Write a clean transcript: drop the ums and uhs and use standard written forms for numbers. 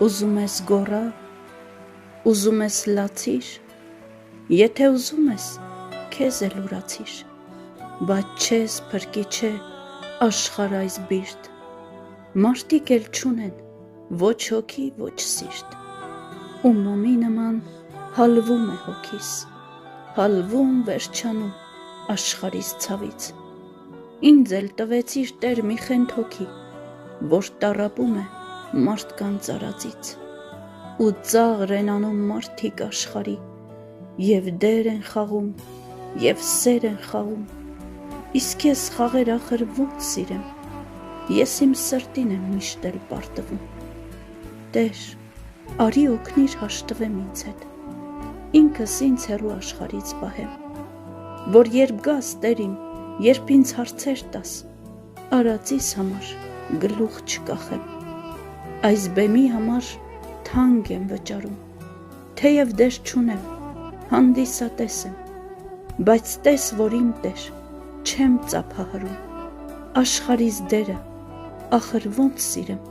Ուզում ես գոռա, ուզում ես լացիր, եթե ուզում ես, քեզ էլ ուրացիր, բայց չես փրկի չէ աշխարհ այս բիրտ, մարդիկ էլ չունեն ոչ հոգի, ոչ սիրտ, ու մոմի նման հալվում է հոգիս, հալվում վերջանում աշխարհիս ցավից, ինձ էլ տվեցիր Տեր մի խենթ հոգի, որ տառապում է մարդկանց արածից, ու ծաղր են անում մարդիկ աշխարհի, և դեր են խաղում, և սեր են խաղում, իսկ ես խաղեր ախր ոնց սիրեմ, ես իմ սրտին եմ միշտ էլ պարտվում, Տեր, արի օգնիր հաշտվեմ ինձ հետ, ինքս ինձ հեռու աշխարհից պահեմ, որ երբ գաս Տեր իմ, երբ ինձ հարցեր տաս, արածիս համար գլուխ չկախեմ, այս բեմի համար թանկ եմ վճարում, թեև դեր չունեմ, հանդիսատես եմ, բայց տես, որ իմ Տեր, չեմ ծափահարում, աշխարհիս դերը, ախր ոնց սիրեմ,